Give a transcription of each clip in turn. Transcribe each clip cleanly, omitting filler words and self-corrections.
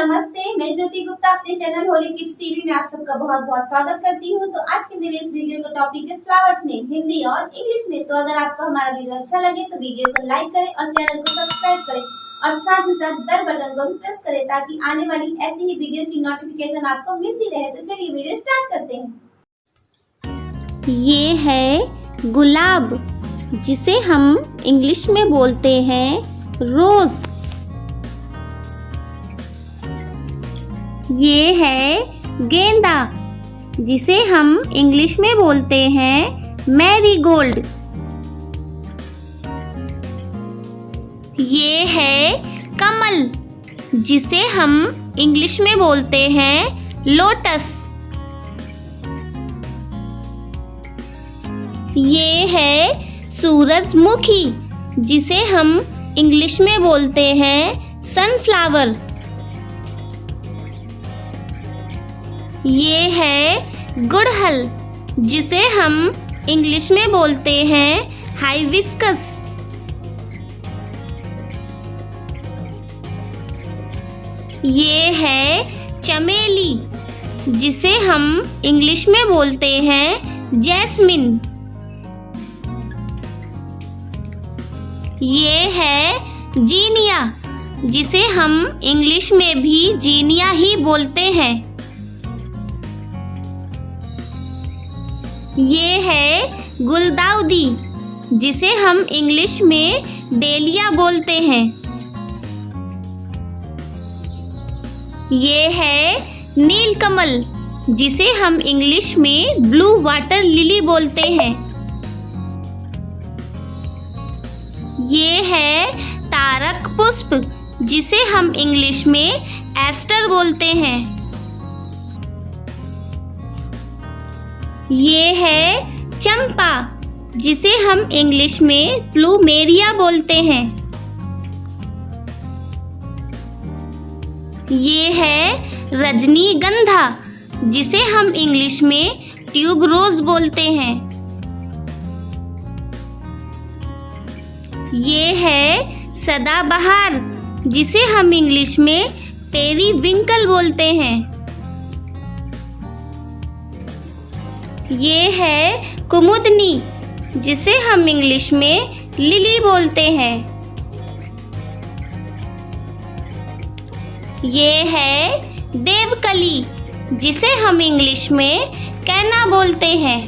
नमस्ते, मैं ज्योति गुप्ता अपने चैनल होली किड्स टीवी में आप सबका बहुत बहुत स्वागत करती हूँ। तो आज के मेरे इस वीडियो का टॉपिक है फ्लावर्स नेम हिंदी और इंग्लिश में। तो अगर आपको हमारा वीडियो अच्छा लगे तो वीडियो को लाइक करें और चैनल को सब्सक्राइब करें और साथ ही साथ बेल बटन को भी प्रेस करें ताकि आने वाली ऐसी ही वीडियो की नोटिफिकेशन आपको मिलती रहे। तो चलिए वीडियो स्टार्ट करते हैं। ये है गुलाब, जिसे हम इंग्लिश में बोलते हैं रोज। ये है गेंदा, जिसे हम इंग्लिश में बोलते हैं मैरीगोल्ड। ये है कमल, जिसे हम इंग्लिश में बोलते हैं लोटस। ये है सूरजमुखी, जिसे हम इंग्लिश में बोलते हैं सनफ्लावर। ये है गुड़हल, जिसे हम इंग्लिश में बोलते हैं हाइबिस्कस। ये है चमेली, जिसे हम इंग्लिश में बोलते हैं जैस्मिन। ये है जीनिया, जिसे हम इंग्लिश में भी जीनिया ही बोलते हैं। ये है गुलदाउदी, जिसे हम इंग्लिश में डेलिया बोलते हैं। ये है नीलकमल, जिसे हम इंग्लिश में ब्लू वाटर लिली बोलते हैं। ये है तारक पुष्प, जिसे हम इंग्लिश में एस्टर बोलते हैं। ये है चंपा, जिसे हम इंग्लिश में प्लूमेरिया बोलते हैं। ये है रजनीगंधा, जिसे हम इंग्लिश में ट्यूबरोज बोलते हैं। ये है सदाबहार, जिसे हम इंग्लिश में पेरीविंकल बोलते हैं। ये है कुमुदनी, जिसे हम इंग्लिश में लिली बोलते हैं। ये है देवकली, जिसे हम इंग्लिश में कैना बोलते हैं।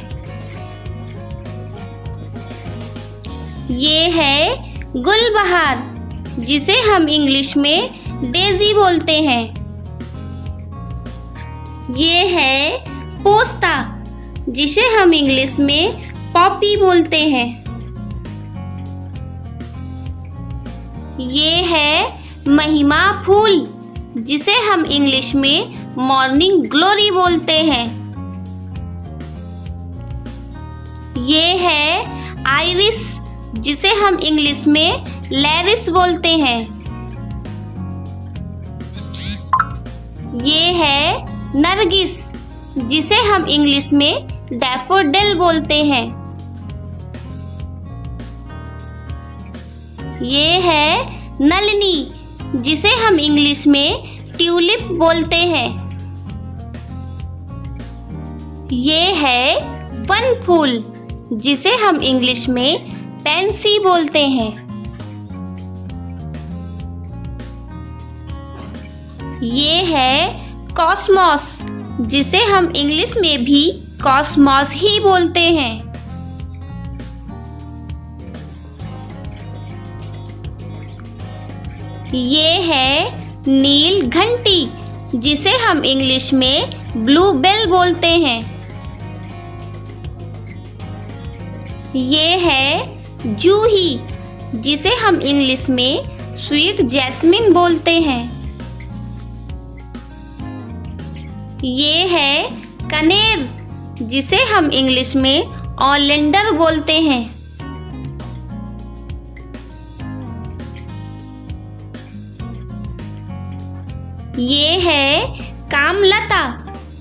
ये है गुलबहार, जिसे हम इंग्लिश में डेजी बोलते हैं। ये है पोस्ता, जिसे हम इंग्लिश में पॉपी बोलते हैं। ये है महिमा फूल, जिसे हम इंग्लिश में मॉर्निंग ग्लोरी बोलते हैं। ये है आइरिस, जिसे हम इंग्लिश में लैरिस बोलते हैं। ये है नरगिस, जिसे हम इंग्लिश में डैफोडिल बोलते हैं। ये है नलिनी, जिसे हम इंग्लिश में ट्यूलिप बोलते हैं। ये है वन फूल, जिसे हम इंग्लिश में पेंसी बोलते हैं। ये है कॉस्मॉस, जिसे हम इंग्लिश में भी कॉस्मॉस ही बोलते हैं। ये है नील घंटी, जिसे हम इंग्लिश में ब्लूबेल बोलते हैं। ये है जूही, जिसे हम इंग्लिश में स्वीट जैस्मिन बोलते हैं। ये है कनेर, जिसे हम इंग्लिश में ओलेंडर बोलते हैं। ये है कामलता,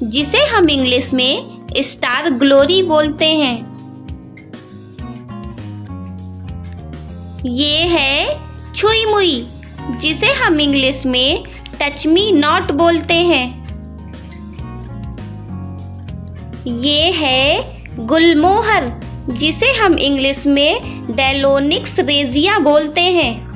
जिसे हम इंग्लिश में स्टार ग्लोरी बोलते हैं। ये है छुई मुई, जिसे हम इंग्लिश में टच मी नॉट बोलते हैं। ये है गुलमोहर, जिसे हम इंग्लिश में डेलोनिक्स रेजिया बोलते हैं।